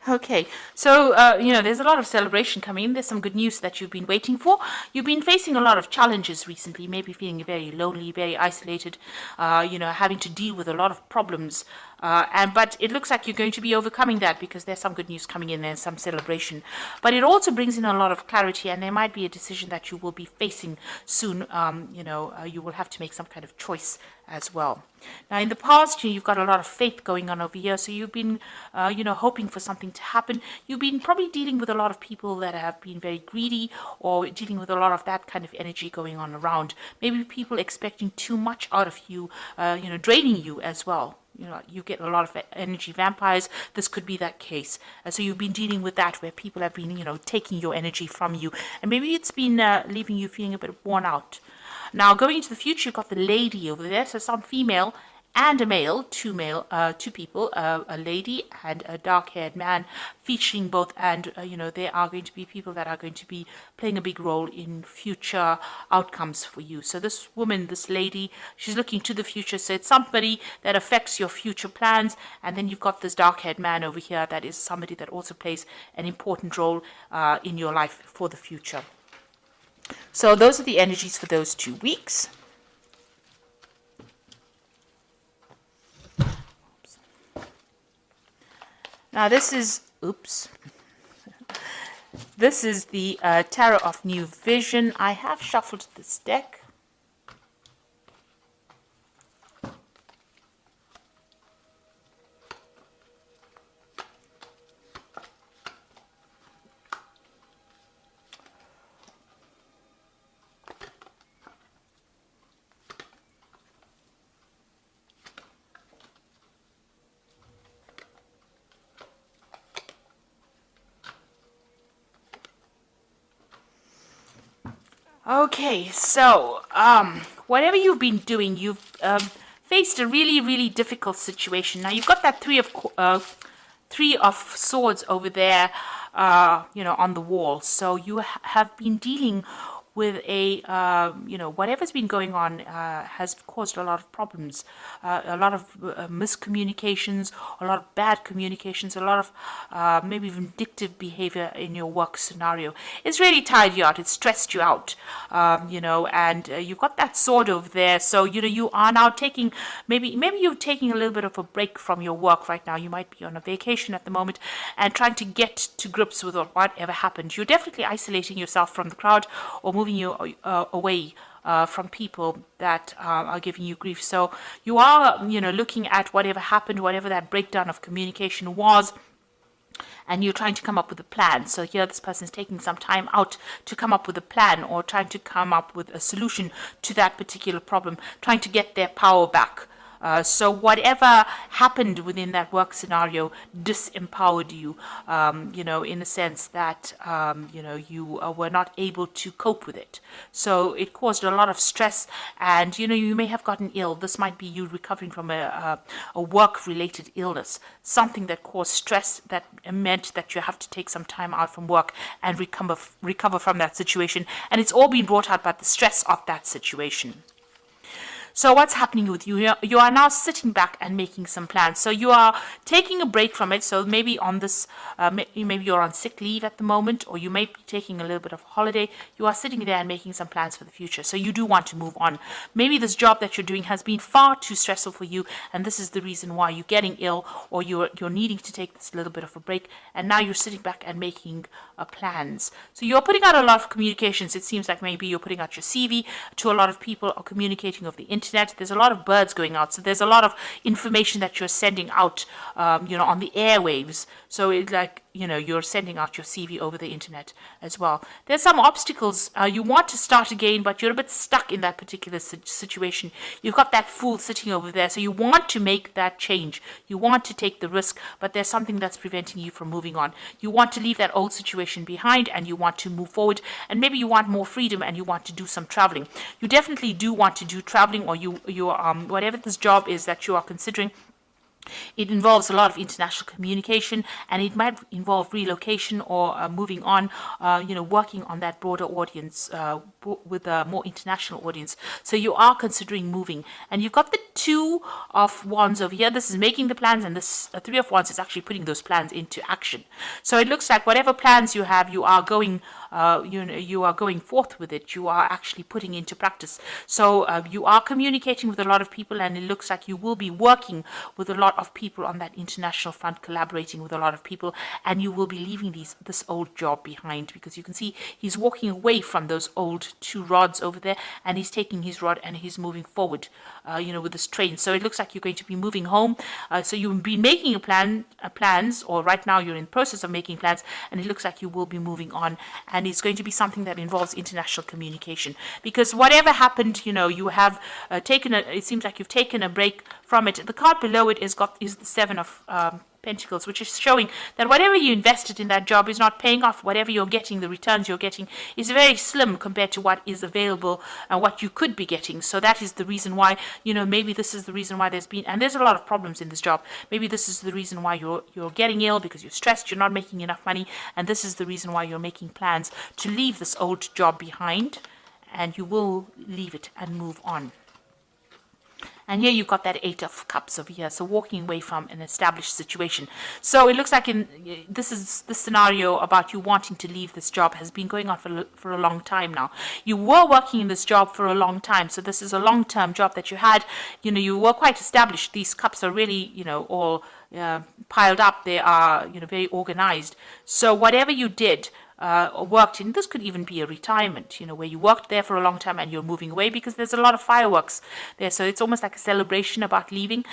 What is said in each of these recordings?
Okay, so there's a lot of celebration coming in. There's some good news that you've been waiting for. You've been facing a lot of challenges recently, maybe feeling very lonely, very isolated, having to deal with a lot of problems. But it looks like you're going to be overcoming that because there's some good news coming in. There's some celebration, but it also brings in a lot of clarity, and there might be a decision that you will be facing soon. You will have to make some kind of choice as well. Now, in the past, you've got a lot of faith going on over here, so you've been, hoping for something to happen. You've been probably dealing with a lot of people that have been very greedy, or dealing with a lot of that kind of energy going on around. Maybe people expecting too much out of you, draining you as well. You get a lot of energy vampires. This could be that case. So you've been dealing with that where people have been, taking your energy from you. And maybe it's been leaving you feeling a bit worn out. Now, going into the future, you've got the lady over there. So some female and a male, two people, a lady and a dark-haired man, featuring both. And, they are going to be people that are going to be playing a big role in future outcomes for you. So this woman, this lady, she's looking to the future. So it's somebody that affects your future plans. And then you've got this dark-haired man over here that is somebody that also plays an important role in your life for the future. So those are the energies for those 2 weeks. Now this is, this is the Tarot of New Vision. I have shuffled this deck. Okay, so whatever you've been doing, you've faced a really, really difficult situation. Now you've got that three of swords over there, on the wall. So you have been dealing with whatever's been going on has caused a lot of problems, a lot of miscommunications, a lot of bad communications, a lot of maybe vindictive behavior in your work scenario. It's really tired you out. It's stressed you out, and you've got that sword over there. So, you are now taking, maybe you're taking a little bit of a break from your work right now. You might be on a vacation at the moment and trying to get to grips with whatever happened. You're definitely isolating yourself from the crowd or moving you away from people that are giving you grief. So you are, looking at whatever happened, whatever that breakdown of communication was, and you're trying to come up with a plan. So here this person is taking some time out to come up with a plan or trying to come up with a solution to that particular problem, trying to get their power back. So whatever happened within that work scenario disempowered you, in the sense that, you were not able to cope with it. So it caused a lot of stress and, you may have gotten ill. This might be you recovering from a work-related illness, something that caused stress that meant that you have to take some time out from work and recover from that situation. And it's all been brought out by the stress of that situation. So what's happening with you? You are now sitting back and making some plans. So you are taking a break from it. So maybe on this, maybe you're on sick leave at the moment, or you may be taking a little bit of holiday. You are sitting there and making some plans for the future. So you do want to move on. Maybe this job that you're doing has been far too stressful for you, and this is the reason why you're getting ill, or you're needing to take this little bit of a break. And now you're sitting back and making plans. So you're putting out a lot of communications. It seems like maybe you're putting out your CV to a lot of people, or communicating over the internet. There's a lot of birds going out, so there's a lot of information that you're sending out, on the airwaves. So it's like, you're sending out your CV over the internet as well. There's some obstacles. You want to start again, but you're a bit stuck in that particular situation. You've got that fool sitting over there, so you want to make that change. You want to take the risk, but there's something that's preventing you from moving on. You want to leave that old situation behind, and you want to move forward, and maybe you want more freedom, and you want to do some traveling. You definitely do want to do traveling, or you whatever this job is that you are considering, It involves a lot of international communication, and it might involve relocation or moving on, working on that broader audience with a more international audience. So you are considering moving, and you've got the Two of Wands over here. This is making the plans, and this Three of Wands is actually putting those plans into action. So it looks like whatever plans you have, you are going forth with it. You are actually putting into practice. So you are communicating with a lot of people, and it looks like you will be working with a lot of people on that international front, collaborating with a lot of people, and you will be leaving this old job behind, because you can see he's walking away from those old two rods over there, and he's taking his rod and he's moving forward, with this train. So it looks like you're going to be moving home. So you've been making plans, or right now you're in the process of making plans, and it looks like you will be moving on, and it's going to be something that involves international communication, because whatever happened, you have it seems like you've taken a break from it. The card below it is the Seven of Pentacles, which is showing that whatever you invested in that job is not paying off. Whatever you're getting, the returns you're getting is very slim compared to what is available and what you could be getting. So that is the reason why, maybe this is the reason why there's a lot of problems in this job. Maybe this is the reason why you're getting ill, because you're stressed, you're not making enough money, and this is the reason why you're making plans to leave this old job behind, and you will leave it and move on. And here you've got that Eight of Cups over here, so walking away from an established situation. So it looks like this scenario about you wanting to leave this job has been going on for a long time now. You were working in this job for a long time, so this is a long-term job that you had. You were quite established. These cups are really, all piled up. They are, very organized. So whatever you did, worked in, this could even be a retirement, where you worked there for a long time and you're moving away, because there's a lot of fireworks there. So it's almost like a celebration about leaving.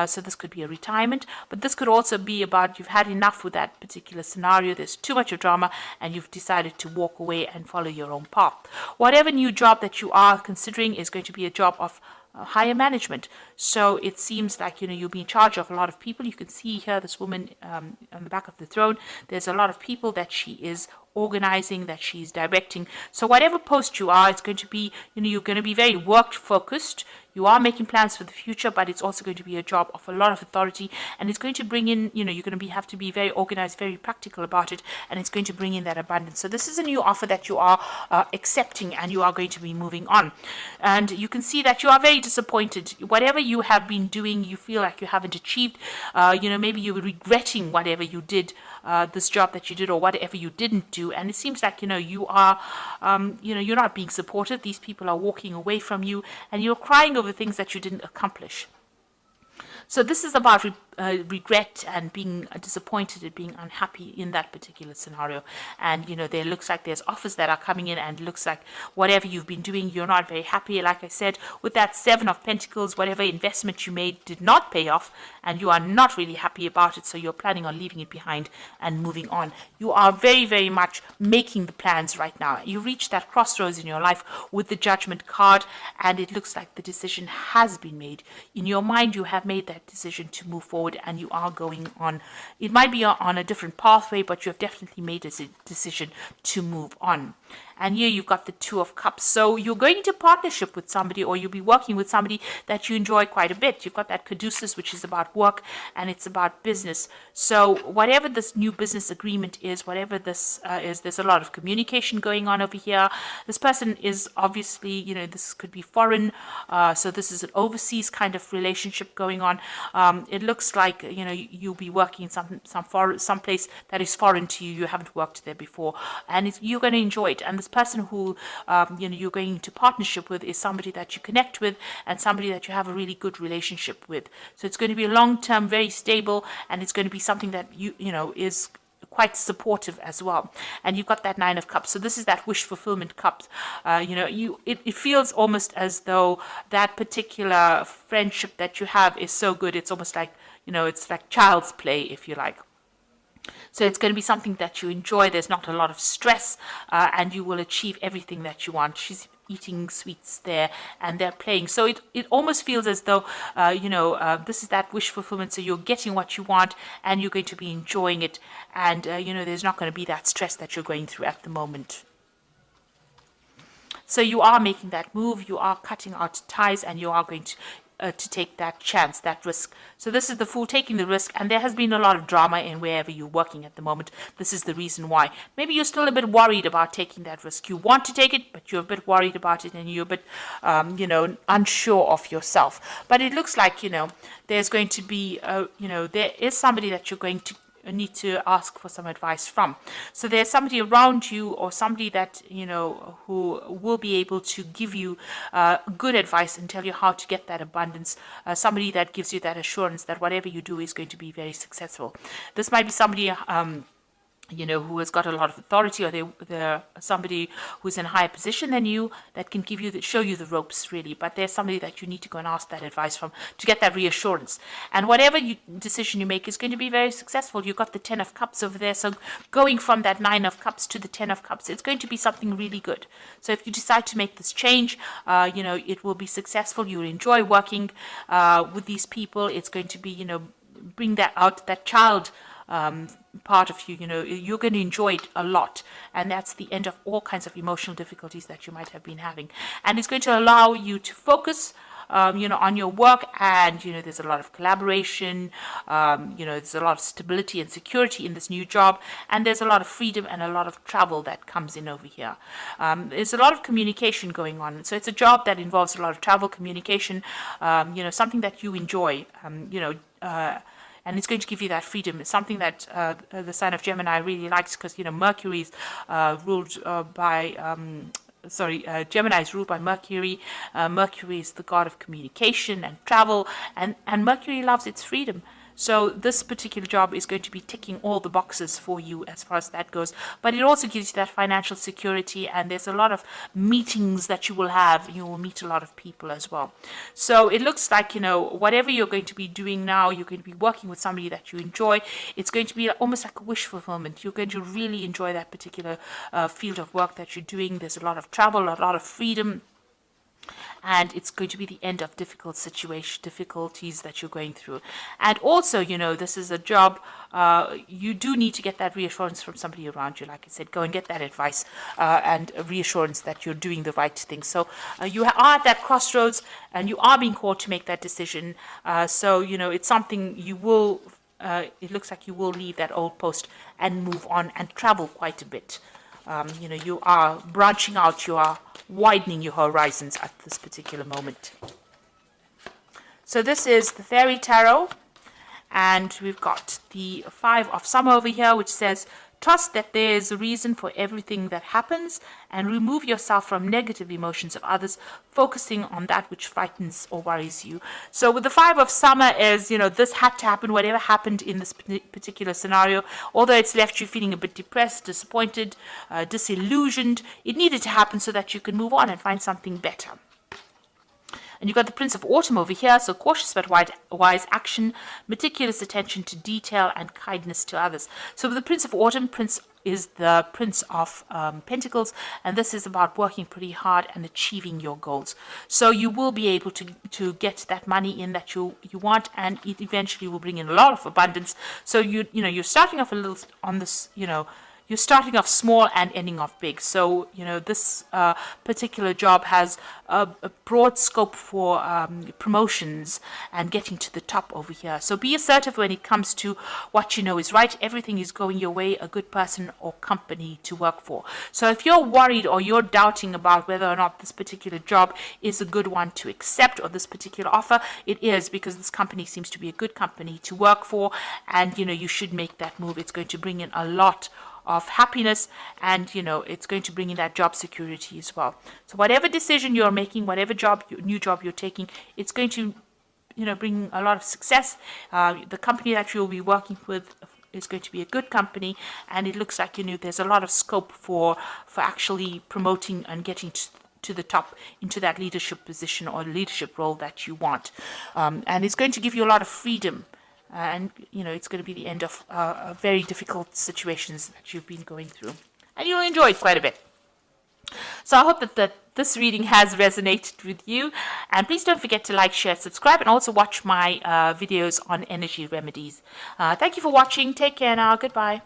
So this could be a retirement, but this could also be about you've had enough with that particular scenario. There's too much of drama, and you've decided to walk away and follow your own path. Whatever new job that you are considering is going to be a job of higher management. So it seems like, you'll be in charge of a lot of people. You can see here this woman on the back of the throne. There's a lot of people that she is organizing, that she's directing. So whatever post you are, it's going to be, you're going to be very work focused. You are making plans for the future, but it's also going to be a job of a lot of authority, and it's going to bring in, you're going to have to be very organized, very practical about it, and it's going to bring in that abundance. So this is a new offer that you are accepting, and you are going to be moving on. And you can see that you are very disappointed. Whatever you have been doing, you feel like you haven't achieved. Maybe you're regretting whatever you did, this job that you did, or whatever you didn't do. And it seems like, you are, you're not being supported. These people are walking away from you, and you're crying over things that you didn't accomplish. So this is about regret and being disappointed and being unhappy in that particular scenario. And there looks like there's offers that are coming in, and looks like whatever you've been doing, you're not very happy. Like I said, with that Seven of Pentacles, whatever investment you made did not pay off, and you are not really happy about it. So you're planning on leaving it behind and moving on. You are very, very much making the plans right now. You reach that crossroads in your life with the Judgment card, and it looks like the decision has been made. In your mind, you have made that decision to move forward, and you are going on. It might be on a different pathway, but you have definitely made a decision to move on. And here you've got the Two of Cups. So you're going into partnership with somebody, or you'll be working with somebody that you enjoy quite a bit. You've got that Caduceus, which is about work, and it's about business. So whatever this new business agreement is, whatever this is, there's a lot of communication going on over here. This person is obviously, this could be foreign. So this is an overseas kind of relationship going on. It looks like, you'll be working in some place that is foreign to you. You haven't worked there before, and you're going to enjoy it. And this person who you're going into partnership with is somebody that you connect with, and somebody that you have a really good relationship with. So it's going to be a long-term, very stable, and it's going to be something that is quite supportive as well. And you've got that Nine of Cups. So this is that wish fulfillment cup. It feels almost as though that particular friendship that you have is so good. It's almost like, it's like child's play, if you like. So it's going to be something that you enjoy. There's not a lot of stress, and you will achieve everything that you want. She's eating sweets there, and they're playing. So it almost feels as though, this is that wish fulfillment. So you're getting what you want, and you're going to be enjoying it. And, there's not going to be that stress that you're going through at the moment. So you are making that move, you are cutting out ties, and you are going to to take that chance, that risk. So this is the Fool taking the risk, and there has been a lot of drama in wherever you're working at the moment. This is the reason why. Maybe you're still a bit worried about taking that risk. You want to take it, but you're a bit worried about it, and you're a bit, unsure of yourself. But it looks like, there's going to be, there is somebody that you're going to need to ask for some advice from. So there's somebody around you, or somebody that who will be able to give you good advice and tell you how to get that abundance, somebody that gives you that assurance that whatever you do is going to be very successful. This might be somebody who has got a lot of authority, or they're somebody who's in a higher position than you that can show you the ropes, really. But there's somebody that you need to go and ask that advice from to get that reassurance. And whatever decision you make is going to be very successful. You've got the 10 of Cups over there, so going from that 9 of Cups to the 10 of Cups, it's going to be something really good. So if you decide to make this change, it will be successful. You'll enjoy working with these people. It's going to be, bring that out, that child part of you, you're going to enjoy it a lot, and that's the end of all kinds of emotional difficulties that you might have been having. And it's going to allow you to focus on your work, and there's a lot of collaboration, there's a lot of stability and security in this new job, and there's a lot of freedom and a lot of travel that comes in over here. There's a lot of communication going on, so it's a job that involves a lot of travel, communication, something that you enjoy, and it's going to give you that freedom. It's something that the sign of Gemini really likes, because Mercury is ruled by Gemini is ruled by Mercury. Mercury is the god of communication and travel, and Mercury loves its freedom. So this particular job is going to be ticking all the boxes for you as far as that goes. But it also gives you that financial security, and there's a lot of meetings that you will have. You will meet a lot of people as well. So it looks like, whatever you're going to be doing now, you're going to be working with somebody that you enjoy. It's going to be almost like a wish fulfillment. You're going to really enjoy that particular field of work that you're doing. There's a lot of travel, a lot of freedom. And it's going to be the end of difficulties that you're going through. And also, this is a job, you do need to get that reassurance from somebody around you. Like I said, go and get that advice and a reassurance that you're doing the right thing. So you are at that crossroads, and you are being called to make that decision. So, it's something you will, it looks like you will leave that old post and move on and travel quite a bit. You are branching out, you are widening your horizons at this particular moment. So this is the Fairy Tarot, and we've got the 5 of Summer over here, which says, trust that there is a reason for everything that happens, and remove yourself from negative emotions of others, focusing on that which frightens or worries you. So with the 5 of Summer is, this had to happen, whatever happened in this particular scenario, although it's left you feeling a bit depressed, disappointed, disillusioned, it needed to happen so that you can move on and find something better. And you've got the Prince of Autumn over here, so cautious but wise action, meticulous attention to detail, and kindness to others. So with the Prince of Autumn, Prince is the Prince of Pentacles, and this is about working pretty hard and achieving your goals. So you will be able to get that money in that you want, and it eventually will bring in a lot of abundance. So you're starting off a little on this, you're starting off small and ending off big. So, this particular job has a broad scope for promotions and getting to the top over here. So be assertive when it comes to what you know is right. Everything is going your way, a good person or company to work for. So if you're worried or you're doubting about whether or not this particular job is a good one to accept, or this particular offer, it is, because this company seems to be a good company to work for, and, you should make that move. It's going to bring in a lot of happiness, and it's going to bring in that job security as well. So whatever decision you're making, whatever new job you're taking, it's going to bring a lot of success. The company that you'll be working with is going to be a good company, and it looks like there's a lot of scope for actually promoting and getting to the top into that leadership position or leadership role that you want, and it's going to give you a lot of freedom. And, it's going to be the end of very difficult situations that you've been going through. And you'll enjoy it quite a bit. So I hope that this reading has resonated with you. And please don't forget to like, share, subscribe, and also watch my videos on energy remedies. Thank you for watching. Take care now. Goodbye.